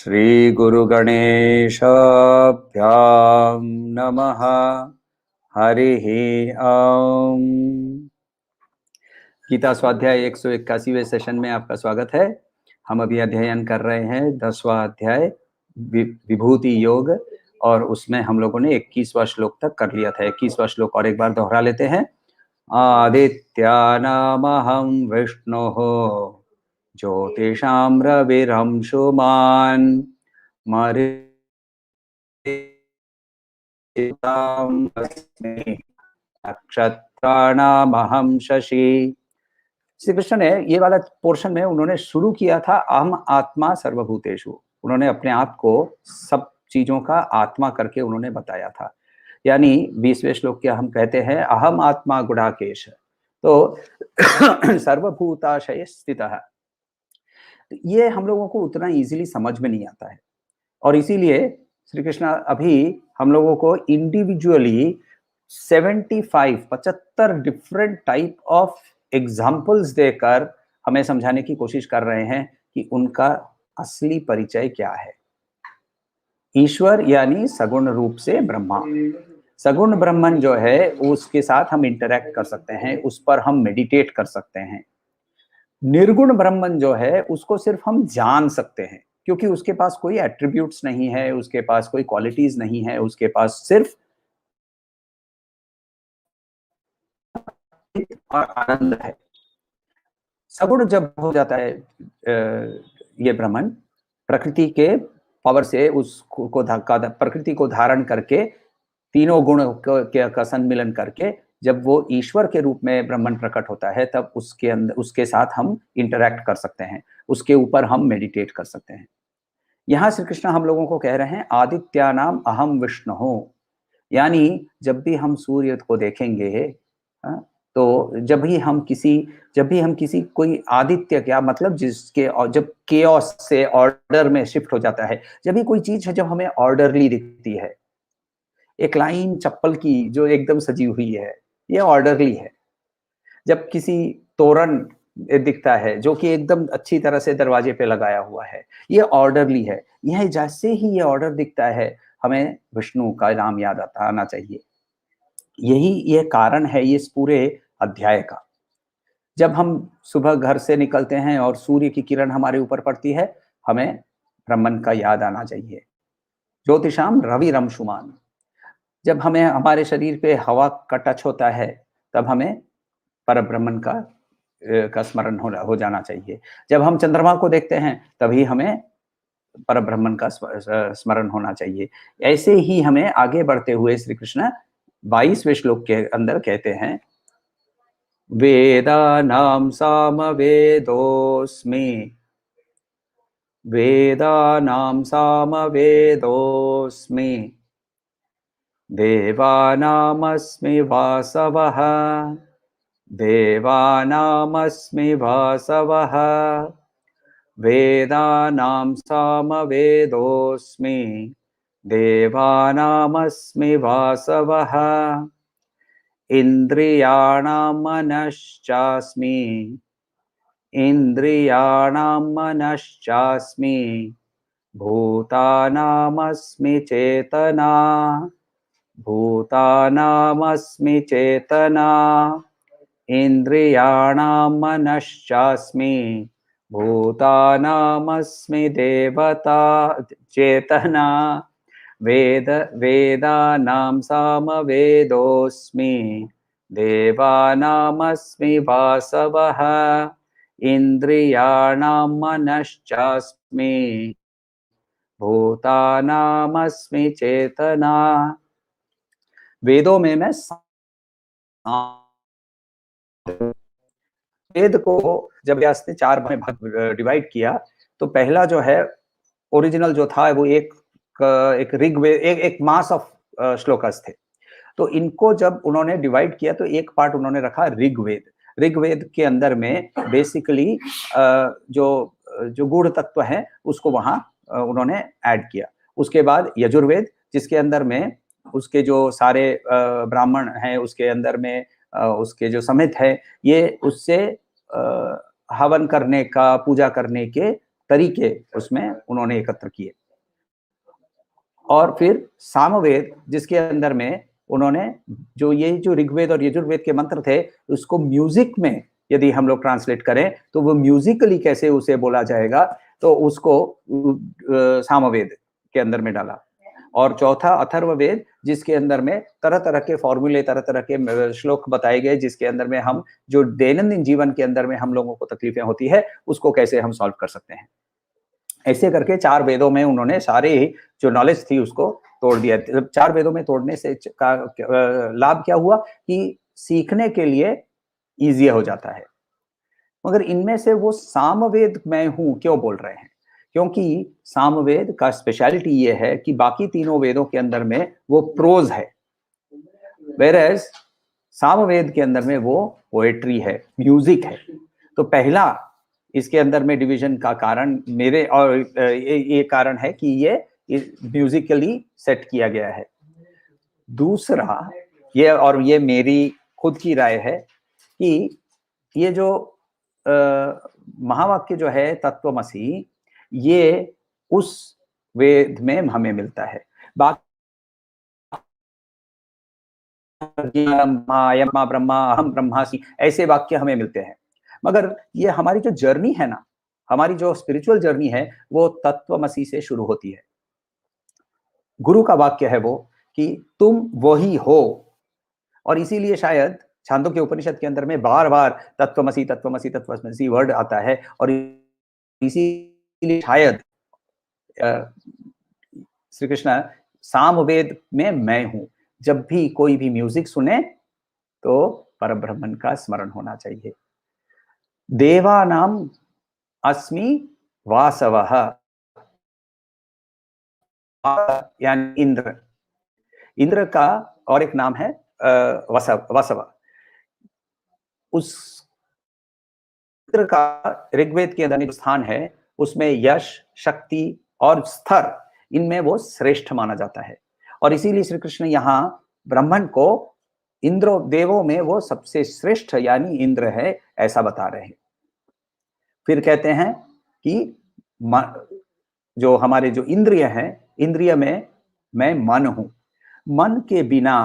श्री गुरु गणेशाभ्यां नमः। हरिः ओम। गीता स्वाध्याय 181वें सेशन में आपका स्वागत है। हम अभी अध्ययन कर रहे हैं 10वां अध्याय विभूति योग, और उसमें हम लोगों ने 21वां श्लोक तक कर लिया था। 21वां श्लोक और एक बार दोहरा लेते हैं। आदित्यानामहं विष्णुः ज्योतिषां रविरंशुमान् मरीचिर्मरुतमस्मि नक्षत्राणामहं शशि। श्री कृष्ण ने ये वाला पोर्शन में उन्होंने शुरू किया था अहम आत्मा सर्वभूतेषु। उन्होंने अपने आप को सब चीजों का आत्मा करके उन्होंने बताया था। यानी 20वें श्लोक के हम कहते हैं अहम आत्मा गुडाकेश, तो सर्वभूताशय स्थितः। ये हम लोगों को उतना इजीली समझ में नहीं आता है, और इसीलिए श्री कृष्ण अभी हम लोगों को individually 75 different type of examples देकर हमें समझाने की कोशिश कर रहे हैं कि उनका असली परिचय क्या है। ईश्वर यानी सगुण रूप से ब्रह्मा, सगुण ब्रह्मन जो है उसके साथ हम इंटरैक्ट कर सकते हैं, उस पर हम मेडिटेट कर सकते हैं। निर्गुण ब्रह्मन जो है उसको सिर्फ हम जान सकते हैं, क्योंकि उसके पास कोई एट्रीब्यूट्स नहीं है, उसके पास कोई क्वालिटीज नहीं है, उसके पास सिर्फ और आनंद है। सगुण जब हो जाता है ये ब्रह्मन प्रकृति के पावर से उसको प्रकृति को धारण करके तीनों गुण का सम्मिलन करके जब वो ईश्वर के रूप में ब्रह्मन प्रकट होता है, तब उसके अंदर उसके साथ हम इंटरैक्ट कर सकते हैं, उसके ऊपर हम मेडिटेट कर सकते हैं। यहाँ श्री कृष्ण हम लोगों को कह रहे हैं आदित्यानाम अहम विष्णु, यानी जब भी हम सूर्य को देखेंगे, तो जब भी हम किसी कोई आदित्य, क्या मतलब जिसके जब केओस से ऑर्डर में शिफ्ट हो जाता है, जब भी कोई चीज है जब हमें ऑर्डरली दिखती है, एक लाइन चप्पल की जो एकदम सजी हुई है, ये ऑर्डरली है। जब किसी तोरण दिखता है जो कि एकदम अच्छी तरह से दरवाजे पे लगाया हुआ है, ये ऑर्डरली है। यह जैसे ही ये ऑर्डर दिखता है, हमें विष्णु का नाम याद आना चाहिए। यही ये कारण है इस पूरे अध्याय का। जब हम सुबह घर से निकलते हैं और सूर्य की किरण हमारे ऊपर पड़ती है, हमें ब्रह्मन का याद आना चाहिए। ज्योतिषाम रवि रंशुमान। जब हमें हमारे शरीर पे हवा का टच होता है, तब हमें पर ब्रह्मन का स्मरण हो जाना चाहिए। जब हम चंद्रमा को देखते हैं, तभी हमें पर ब्रह्मन का स्मरण होना चाहिए। ऐसे ही हमें आगे बढ़ते हुए श्री कृष्ण 22वें श्लोक के अंदर कहते हैं वेदानां सामवेदोऽस्मि, वेदानां सामवेदोऽस्मि, देवानामस्मि वासवः, देवानामस्मि वासवः, वेदानां सामवेदोऽस्मि, देवानामस्मि वासवः, इन्द्रियाणां मनश्चास्मि, इन्द्रियाणां मनश्चास्मि, भूतानामस्मि चेतना, भूतानामस्मि चेतना, इन्द्रियाणां मनश्चास्मि, भूतानामस्मि देवता चेतना, वेदानां सामवेदोऽस्मि, देवानामस्मि वासवः, इन्द्रियाणां मनश्चास्मि, भूतानामस्मि चेतना। वेदों में मैं वेद को जब व्यास ने 4 में डिवाइड किया, तो पहला जो है ओरिजिनल जो था वो एक एक ऋग्वेद, एक मास ऑफ श्लोकस थे। तो इनको जब उन्होंने डिवाइड किया तो एक पार्ट उन्होंने रखा ऋग्वेद। ऋग्वेद के अंदर में बेसिकली जो गूढ़ तत्व है उसको वहां उन्होंने ऐड किया। उसके बाद यजुर्वेद, जिसके अंदर में उसके जो सारे ब्राह्मण हैं, उसके अंदर में उसके जो समित है, ये उससे हवन करने का, पूजा करने के तरीके उसमें उन्होंने एकत्र किए। और फिर सामवेद, जिसके अंदर में उन्होंने जो ऋग्वेद और यजुर्वेद के मंत्र थे उसको म्यूजिक में यदि हम लोग ट्रांसलेट करें तो वो म्यूजिकली कैसे उसे बोला जाएगा, तो उसको सामवेद के अंदर में डाला। और चौथा अथर्ववेद, जिसके अंदर में तरह तरह के फॉर्मूले, तरह तरह के श्लोक बताए गए, जिसके अंदर में हम जो दैनंदिन जीवन के अंदर में हम लोगों को तकलीफें होती है उसको कैसे हम सॉल्व कर सकते हैं। ऐसे करके 4 वेदों में उन्होंने सारे जो नॉलेज थी उसको तोड़ दिया। 4 वेदों में तोड़ने से लाभ क्या हुआ कि सीखने के लिए ईजी हो जाता है। मगर इनमें से वो सामवेद मैं हूं क्यों बोल रहे हैं? क्योंकि सामवेद का स्पेशलिटी ये है कि बाकी तीनों वेदों के अंदर में वो प्रोज है, वेरएज सामवेद के अंदर में वो पोएट्री है, म्यूजिक है। तो पहला इसके अंदर में डिवीजन का कारण मेरे और ये कारण है कि ये म्यूजिकली सेट किया गया है। दूसरा ये मेरी खुद की राय है कि ये जो महावाक्य जो है तत्वमसि, ये उस वेद में हमें मिलता है। बाकी ब्रह्मा अहम ब्रह्मासि ऐसे वाक्य हमें मिलते हैं, मगर ये हमारी जो जर्नी है ना, हमारी जो स्पिरिचुअल जर्नी है, वो तत्वमसि से शुरू होती है। गुरु का वाक्य है वो कि तुम वही हो, और इसीलिए शायद छांदोग्य उपनिषद के अंदर में बार बार तत्वमसि तत्वमसि तत्वमसि वर्ड आता है। और इसीलिए शायद श्री कृष्ण सामवेद में मैं हूं, जब भी कोई भी म्यूजिक सुने तो परब्रह्मन का स्मरण होना चाहिए। देवानाम अस्मि वासवः, यानी इंद्र। इंद्र का और एक नाम है वसव। उस इंद्र का ऋग्वेद के अंदर स्थान है, उसमें यश, शक्ति और स्तर, इनमें वो श्रेष्ठ माना जाता है। और इसीलिए श्री कृष्ण यहाँ ब्राह्मण को इंद्रो देवों में वो सबसे श्रेष्ठ यानी इंद्र है, ऐसा बता रहे हैं। फिर कहते हैं कि जो हमारे जो इंद्रिय हैं, इंद्रिय में मैं मन हूं। मन के बिना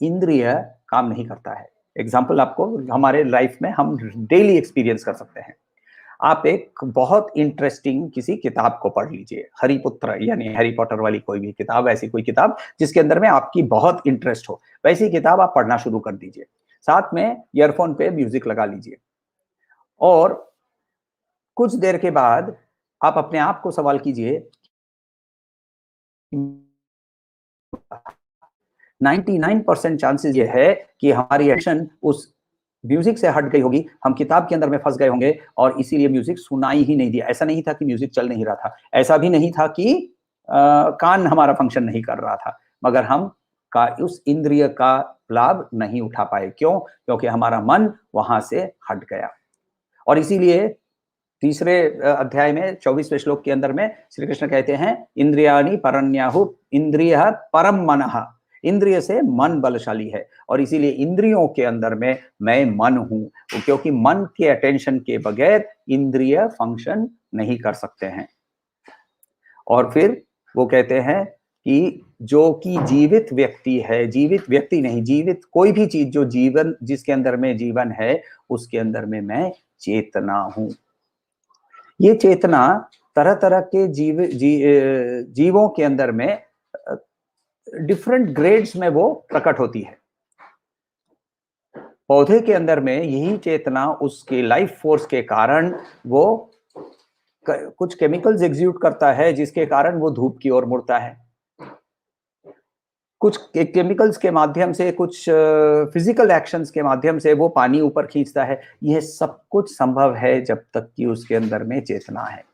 इंद्रिय काम नहीं करता है। एग्जाम्पल आपको हमारे लाइफ में हम डेली एक्सपीरियंस कर सकते हैं। आप एक बहुत इंटरेस्टिंग किसी किताब को पढ़ लीजिए, हरिपुत्र यानी हैरी पॉटर वाली कोई भी किताब, ऐसी कोई किताब जिसके अंदर में आपकी बहुत इंटरेस्ट हो, वैसी किताब आप पढ़ना शुरू कर दीजिए। साथ में ईयरफोन पे म्यूजिक लगा लीजिए, और कुछ देर के बाद आप अपने आप को सवाल कीजिए, 99% चांसेस ये है कि हमारी एक्शन उस म्यूजिक से हट गई होगी, हम किताब के अंदर में फंस गए होंगे और इसीलिए म्यूजिक सुनाई ही नहीं दिया। ऐसा नहीं था कि म्यूजिक चल नहीं रहा था, ऐसा भी नहीं था कि कान हमारा फंक्शन नहीं कर रहा था, मगर हम का उस इंद्रिय का लाभ नहीं उठा पाए। क्यों? क्योंकि हमारा मन वहां से हट गया। और इसीलिए तीसरे अध्याय में 24वें श्लोक के अंदर में श्री कृष्ण कहते हैं, इंद्रियाणि परन्याहु इंद्रियः परम मनः। इंद्रिय से मन बलशाली है, और इसीलिए इंद्रियों के अंदर में मैं मन हूं, क्योंकि मन के अटेंशन के बगैर इंद्रिय फंक्शन नहीं कर सकते हैं। और फिर वो कहते हैं कि जो कि जीवित व्यक्ति है, जीवित व्यक्ति नहीं, जीवित कोई भी चीज जो जीवन, जिसके अंदर में जीवन है, उसके अंदर में मैं चेतना हूं। ये चेतना तरह तरह के जीवों के अंदर में डिफरेंट ग्रेड्स में वो प्रकट होती है। पौधे के अंदर में यही चेतना उसके लाइफ फोर्स के कारण वो कुछ केमिकल्स एग्जीक्यूट करता है, जिसके कारण वो धूप की ओर मुड़ता है। कुछ केमिकल्स के माध्यम से, कुछ फिजिकल एक्शंस के माध्यम से वो पानी ऊपर खींचता है। यह सब कुछ संभव है जब तक कि उसके अंदर में चेतना है।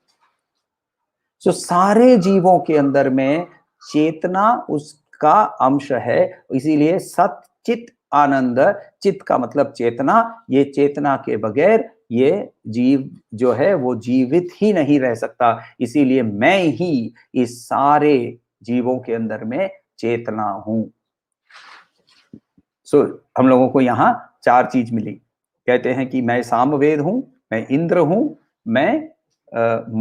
तो सारे जीवों के अंदर में चेतना उसका अंश है, इसीलिए सत चित आनंद, चित का मतलब चेतना, ये चेतना के बगैर ये जीव जो है वो जीवित ही नहीं रह सकता, इसीलिए मैं ही इस सारे जीवों के अंदर में चेतना हूं। हम लोगों को यहाँ 4 चीज मिली। कहते हैं कि मैं सामवेद हूं, मैं इंद्र हूं, मैं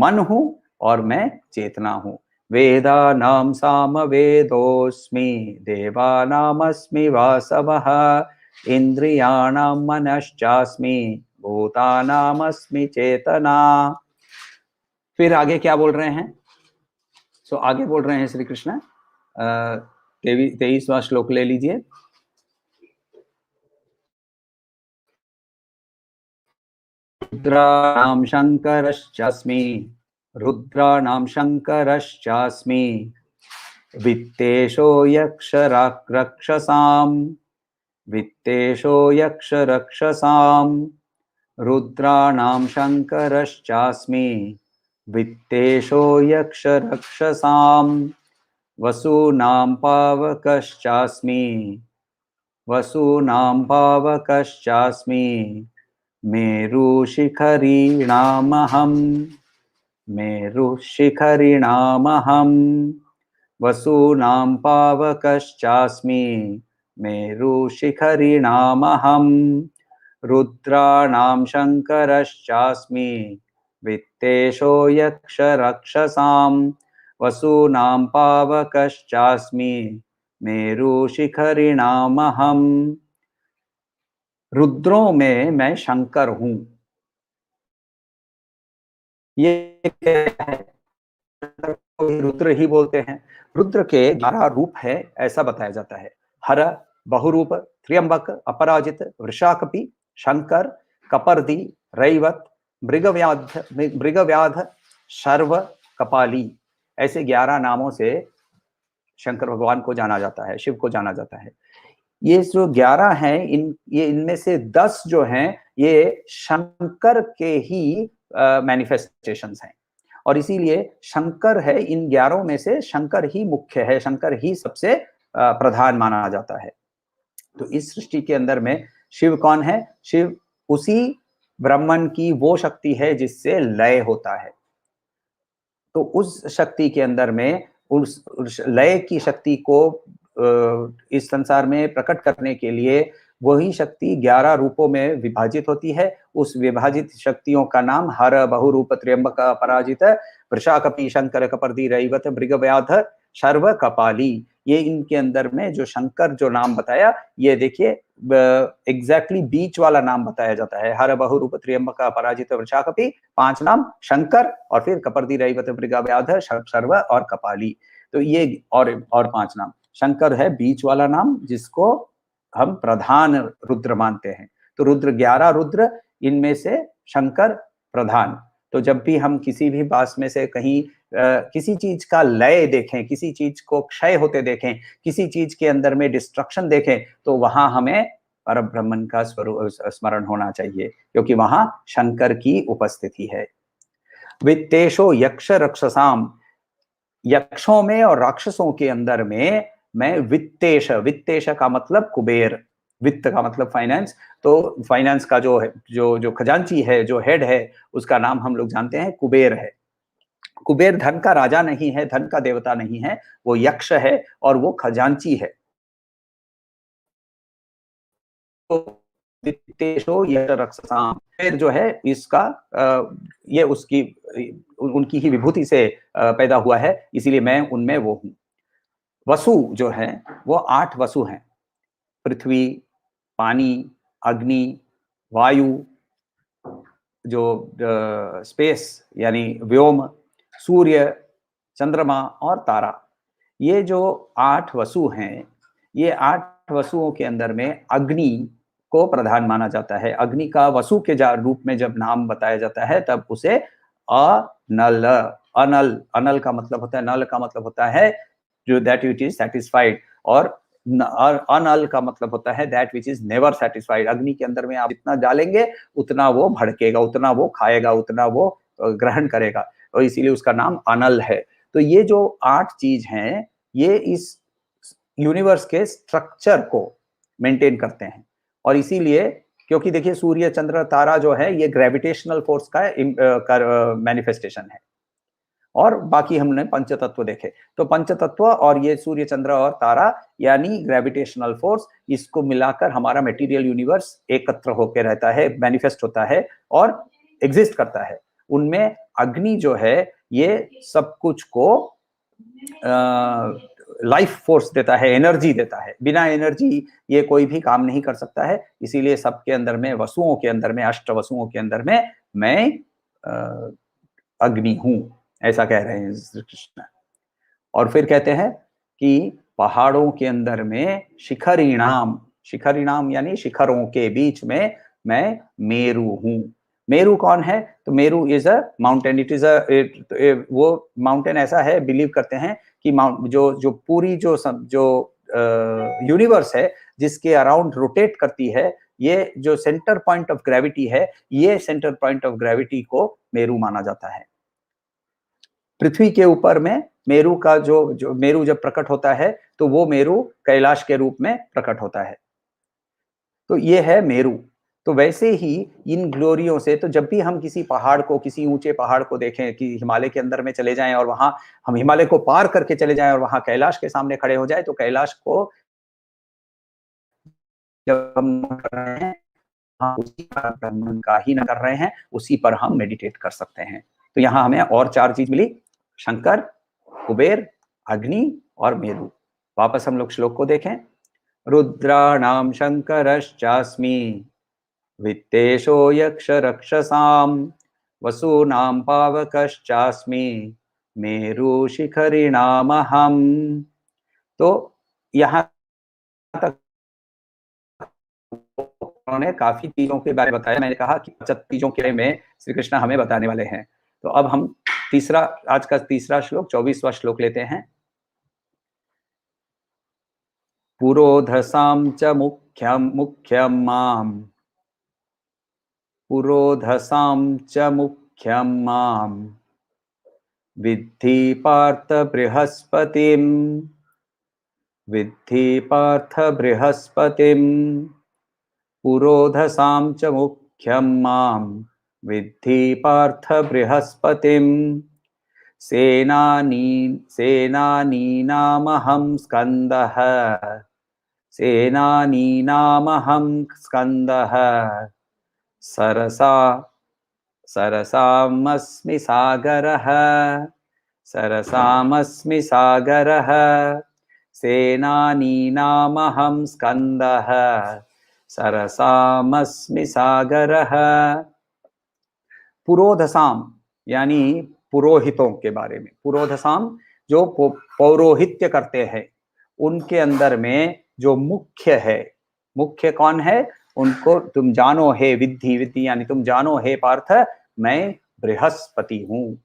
मन हूं और मैं चेतना हूं। वेदानां सामवेदोऽस्मि, देवानामस्मि वासवः, इंद्रियाणां मनश्चास्मि, भूतानामस्मि चेतना। फिर आगे क्या बोल रहे हैं? आगे बोल रहे हैं श्री कृष्ण, 23वां श्लोक ले लीजिए। रुद्राणां शंकरश्चास्मि, रुद्राणां शंकरश्चास्मि, वित्तेषो यक्षरक्षसां, वित्तेषो यक्षरक्षसां, रुद्राणां शंकरश्चास्मि, वित्तेषो यक्षरक्षसां, वसूनां पावकश्चास्मि, वसूनां पावकश्चास्मि, मेरुशिखरिणामहं, मेरुशिखरिणामहं, वसूनां पावकश्चास्मि, मेरुशिखरिणामहं, रुद्राणां शंकरश्चास्मि, वित्तेषो यक्षरक्षसां, वसूनां पावकश्चास्मि, मेरुशिखरिणामहं। रुद्रों में मैं शंकर हूं। ये क्या है? रुद्र ही बोलते हैं। रुद्र के 12 रूप है ऐसा बताया जाता है। हर, बहुरूप, त्र्यंबक, अपराजित, वृषाकपि, शंकर, कपर्दी, रैवत, मृगव्याध, शर्व, कपाली, ऐसे 11 नामों से शंकर भगवान को जाना जाता है, शिव को जाना जाता है। ये जो 11 हैं, इनमें से 10 जो हैं ये शंकर के ही मैनिफेस्टेशंस हैं, और इसीलिए शंकर है, इन 11 में से शंकर ही मुख्य है, शंकर ही सबसे प्रधान माना जाता है। तो इस सृष्टि के अंदर में शिव कौन है? शिव उसी ब्रह्मन की वो शक्ति है जिससे लय होता है। तो उस शक्ति के अंदर में उस लय की शक्ति को इस संसार में प्रकट करने के लिए वही शक्ति 11 रूपों में विभाजित होती है। उस विभाजित शक्तियों का नाम हर, बहुरूप, त्र्यंबक, अपराजित, वृषाकपि, शंकर, कपर्दी, रैवत, मृगव्याध, शर्व, कपाली, ये इनके अंदर में जो शंकर जो नाम बताया, ये देखिए एग्जैक्टली बीच वाला नाम बताया जाता है। हर, बहुरूप, त्र्यंबक, अपराजित, वृषाकपि, 5 नाम शंकर, और फिर कपर्दी, रैवत, मृगव्याध, शर्व और कपाली, तो ये और 5 नाम। शंकर है बीच वाला नाम जिसको हम प्रधान रुद्र मानते हैं। तो रुद्र 11 रुद्र, इनमें से शंकर प्रधान। तो जब भी हम किसी भी बात में से कहीं किसी चीज का लय देखें, किसी चीज को क्षय होते देखें, किसी चीज के अंदर में डिस्ट्रक्शन देखें, तो वहां हमें परब्रह्मन का स्वरूप स्मरण होना चाहिए, क्योंकि वहां शंकर की उपस्थिति है। वित्तेषो यक्ष रक्षसाम, यक्षों में और राक्षसों के अंदर में मैं वित्तेश, वित्तेश का मतलब कुबेर, वित्त का मतलब फाइनेंस, तो फाइनेंस का जो है, जो खजांची है, जो हेड है, उसका नाम हम लोग जानते हैं कुबेर है। कुबेर धन का राजा नहीं है, धन का देवता नहीं है, वो यक्ष है और वो खजांची है। तो वित्तेशो यक्ष रक्षसाम, फिर जो है इसका ये उसकी उनकी ही विभूति से पैदा हुआ है, इसीलिए मैं उनमें वो हूं। वसु जो है वो 8 वसु हैं, पृथ्वी, पानी, अग्नि, वायु, जो स्पेस यानी व्योम, सूर्य, चंद्रमा और तारा, ये जो 8 वसु हैं, ये 8 वसुओं के अंदर में अग्नि को प्रधान माना जाता है। अग्नि का वसु के रूप में जब नाम बताया जाता है तब उसे अनल, अनल, अनल का मतलब होता है, नल का मतलब होता है जो दैट विच इज सेटिस्फाइड, और अनल का मतलब होता है that which is never satisfied. अग्नि के अंदर में आप जितना डालेंगे उतना वो भड़केगा, उतना वो खाएगा, उतना वो ग्रहण करेगा, और इसीलिए उसका नाम अनल है। तो ये जो 8 चीज हैं, ये इस यूनिवर्स के स्ट्रक्चर को मेंटेन करते हैं। और इसीलिए, क्योंकि देखिए सूर्य, चंद्र, तारा जो है ये ग्रेविटेशनल फोर्स का मैनिफेस्टेशन है। और बाकी हमने पंचतत्व देखे, तो पंचतत्व और ये सूर्य, चंद्र और तारा यानी ग्रेविटेशनल फोर्स, इसको मिलाकर हमारा मटेरियल यूनिवर्स एकत्र होकर रहता है, मैनिफेस्ट होता है और एग्जिस्ट करता है। उनमें अग्नि जो है ये सब कुछ को लाइफ फोर्स देता है, एनर्जी देता है। बिना एनर्जी ये कोई भी काम नहीं कर सकता है। इसीलिए सबके अंदर में, वसुओं के अंदर में, अष्ट वसुओं के अंदर में मैं अग्नि हूं, ऐसा कह रहे हैं श्री कृष्ण। और फिर कहते हैं कि पहाड़ों के अंदर में शिखरिणाम, शिखरिणाम यानी शिखरों के बीच में मैं मेरु हूं। मेरु कौन है? तो Meru is a mountain, it is वो माउंटेन ऐसा है, बिलीव करते हैं कि जो पूरी जो यूनिवर्स है जिसके अराउंड रोटेट करती है, ये जो सेंटर पॉइंट ऑफ ग्रेविटी है, ये सेंटर पॉइंट ऑफ ग्रेविटी को मेरु माना जाता है। पृथ्वी के ऊपर में मेरु का जो मेरु जब प्रकट होता है तो वो मेरु कैलाश के रूप में प्रकट होता है। तो ये है मेरु। तो वैसे ही इन ग्लोरियों से, तो जब भी हम किसी पहाड़ को, किसी ऊंचे पहाड़ को देखें कि हिमालय के अंदर में चले जाएं और वहां हम हिमालय को पार करके चले जाएं और वहां कैलाश के सामने खड़े हो जाए, तो कैलाश को जब हम कर रहे हैं, हाँ, उसी पर ब्रह्म का ही न कर रहे हैं, उसी पर हम मेडिटेट कर सकते हैं। तो यहाँ हमें और 4 चीज मिली, शंकर, कुबेर, अग्नि और मेरु। वापस हम लोग श्लोक को देखें। रुद्राणाम शंकरश्चास्मि, वित्तेशो यक्ष रक्षसाम, वसूनाम पावकश्चास्मि, मेरु शिखरिणामहम। तो यहाँ तक उन्होंने काफी चीजों के बारे में बताया। मैंने कहा कि 25 चीजों के बारे में श्री कृष्ण हमें बताने वाले हैं। तो अब हम आज का तीसरा श्लोक, 24वां श्लोक लेते हैं। पुरोधसां च मुख्यम माम, पुरोधसां च मुख्यम माम, विद्धि पार्थ बृहस्पतिम, विद्धि पार्थ बृहस्पतिम, पुरोधसां च मुख्यम माम, विद्धि पार्थ बृहस्पतिम, सेनानीनामहं स्कंदः, सेनानीनामहं स्कंदः, सरसामस्मि सागरः, सरसामस्मि सागरः, सेनानीनामहं स्कंदः, सरसामस्मि सागरः। पुरोधसाम यानी पुरोहितों के बारे में। पुरोधसाम जो पौरोहित्य करते हैं, उनके अंदर में जो मुख्य है, मुख्य कौन है? उनको तुम जानो हे विद्धि, विद्धि यानी तुम जानो हे पार्थ, मैं बृहस्पति हूं।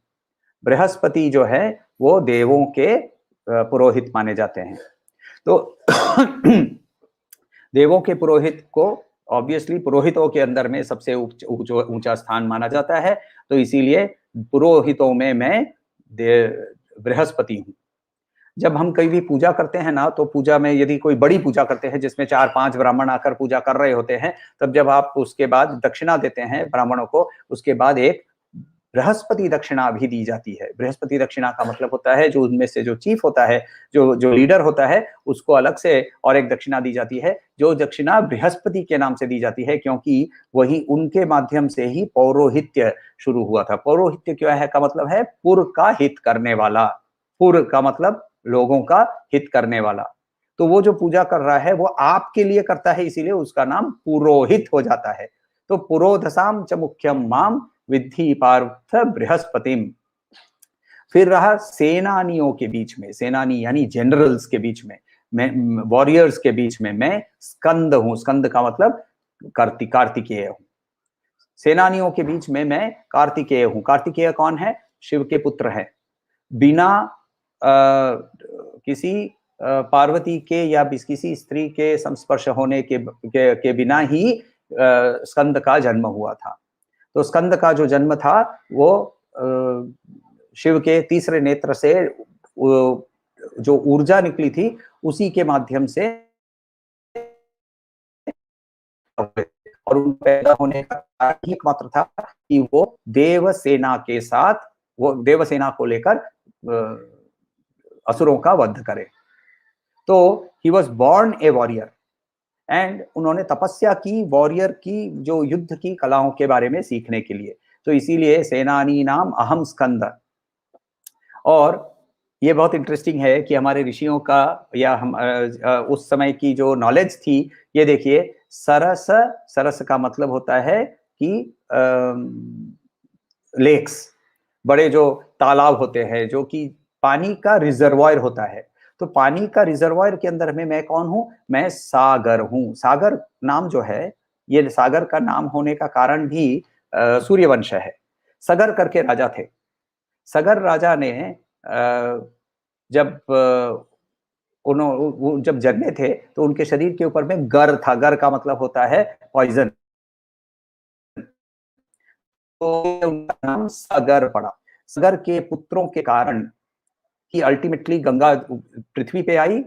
बृहस्पति जो है वो देवों के पुरोहित माने जाते हैं। तो देवों के पुरोहित को ऑब्वियसली पुरोहितों के अंदर में सबसे ऊंचा स्थान माना जाता है। तो इसीलिए पुरोहितों में मैं बृहस्पति हूं। जब हम कहीं भी पूजा करते हैं ना, तो पूजा में यदि कोई बड़ी पूजा करते हैं जिसमें 4-5 ब्राह्मण आकर पूजा कर रहे होते हैं, तब जब आप उसके बाद दक्षिणा देते हैं ब्राह्मणों को, उसके बाद एक बृहस्पति दक्षिणा भी दी जाती है। बृहस्पति दक्षिणा का मतलब होता है जो उनमें से जो चीफ होता है, जो लीडर होता है, उसको अलग से और एक दक्षिणा दी जाती है, जो दक्षिणा बृहस्पति के नाम से दी जाती है, क्योंकि वही उनके माध्यम से ही पौरोहित्य शुरू हुआ था। पौरोहित्य क्या है का मतलब है पुर का हित करने वाला। पुर का मतलब लोगों का हित करने वाला। तो वो जो पूजा कर रहा है वो आपके लिए करता है, इसीलिए उसका नाम पुरोहित हो जाता है। तो पुरोधसाम च मुख्यम माम, विद्धि पार्थ बृहस्पतिम। फिर रहा सेनानियों के बीच में, सेनानी यानी जनरल्स के बीच में, मैं वॉरियर्स के बीच में मैं स्कंद हूं। स्कंद का मतलब कार्तिकेय हूं। सेनानियों के बीच में मैं कार्तिकेय हूं। कार्तिकेय कौन है? शिव के पुत्र है। बिना किसी पार्वती के या किसी स्त्री के संस्पर्श होने के बिना ही स्कंद का जन्म हुआ था। तो स्कंद का जो जन्म था वो शिव के तीसरे नेत्र से जो ऊर्जा निकली थी उसी के माध्यम से, और उन पैदा होने का कारण एकमात्र था कि वो देवसेना के साथ, वो देवसेना को लेकर असुरों का वध करे। तो he was born a warrior, and उन्होंने तपस्या की वॉरियर की, जो युद्ध की कलाओं के बारे में सीखने के लिए। तो इसीलिए सेनानी नाम अहम स्कंद। और ये बहुत इंटरेस्टिंग है कि हमारे ऋषियों का, या हम उस समय की जो नॉलेज थी, ये देखिए, सरस, सरस का मतलब होता है कि लेक्स, बड़े जो तालाब होते हैं, जो कि पानी का रिजर्वायर होता है। तो पानी का रिजर्वायर के अंदर में मैं कौन हूं? मैं सागर हूं। सागर नाम जो है, ये सागर का नाम होने का कारण भी सूर्यवंश है। सगर करके राजा थे। सगर राजा ने जब वो जब जन्मे थे तो उनके शरीर के ऊपर में गर था। गर का मतलब होता है पॉइजन। तो उनका नाम सागर पड़ा। सागर के पुत्रों के कारण कि अल्टीमेटली गंगा पृथ्वी पे आई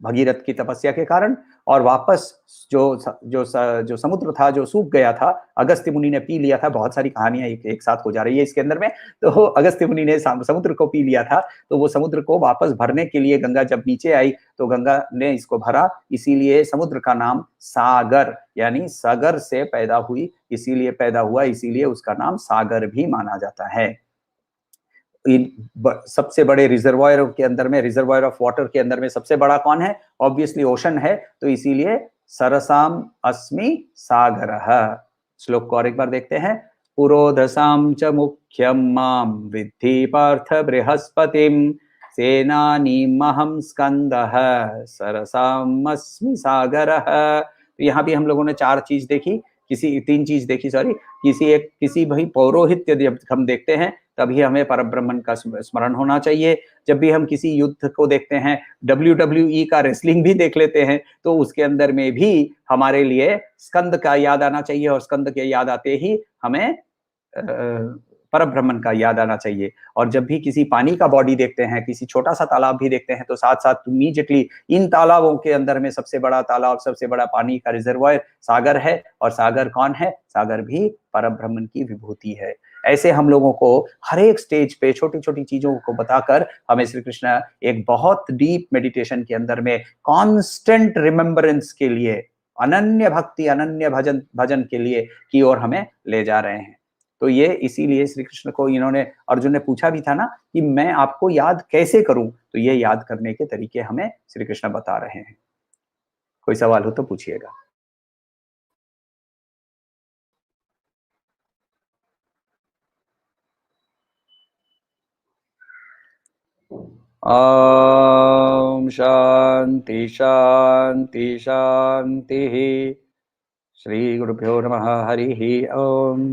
भगीरथ की तपस्या के कारण, और वापस जो समुद्र था जो सूख गया था, अगस्त्य मुनि ने पी लिया था। बहुत सारी कहानियां एक साथ हो जा रही है इसके अंदर में। तो अगस्त्य मुनि ने समुद्र को पी लिया था, तो वो समुद्र को वापस भरने के लिए गंगा जब नीचे आई तो गंगा ने इसको भरा, इसीलिए समुद्र का नाम सागर, यानी सागर से पैदा हुई, इसीलिए पैदा हुआ, इसीलिए उसका नाम सागर भी माना जाता है। सबसे बड़े रिजर्वायर के अंदर में, रिजर्वायर ऑफ वाटर के अंदर में सबसे बड़ा कौन है? ऑब्वियसली ओशन है। तो इसीलिए सरसाम अस्मि सागरः। श्लोक को और एक बार देखते हैं। पुरोधसाम च मुख्यम माम विद्धि पार्थ बृहस्पतिम सेनानीमहं स्कंदः सरसाम अस्मि सागरः। तो यहाँ भी हम लोगों ने तीन चीज देखी, सॉरी, किसी भाई पौरोहित्य जब हम देखते हैं तभी हमें परब्रह्मन का स्मरण होना चाहिए। जब भी हम किसी युद्ध को देखते हैं, WWE का रेसलिंग भी देख लेते हैं, तो उसके अंदर में भी हमारे लिए स्कंद का याद आना चाहिए, और स्कंद के याद आते ही हमें परब्रह्मन का याद आना चाहिए। और जब भी किसी पानी का बॉडी देखते हैं, किसी छोटा सा तालाब भी देखते हैं, तो साथ साथ इमीडिएटली इन तालाबों के अंदर में सबसे बड़ा तालाब, सबसे बड़ा पानी का रिजर्वायर सागर है। और सागर कौन है? सागर भी परब्रह्मन की विभूति है। ऐसे हम लोगों को हर एक स्टेज पे छोटी छोटी चीजों को बताकर हमें श्री कृष्ण एक बहुत डीप मेडिटेशन के अंदर में कांस्टेंट रिमेम्बरेंस के लिए, अनन्य भक्ति, अनन्य भजन के लिए की ओर हमें ले जा रहे हैं। तो ये इसीलिए श्री कृष्ण को इन्होंने, अर्जुन ने पूछा भी था ना कि मैं आपको याद कैसे करूं, तो ये याद करने के तरीके हमें श्री कृष्ण बता रहे हैं। कोई सवाल हो तो पूछिएगा। ओम शांति शांति शांति। श्री गुरुभ्यो नमः। हरि ओम।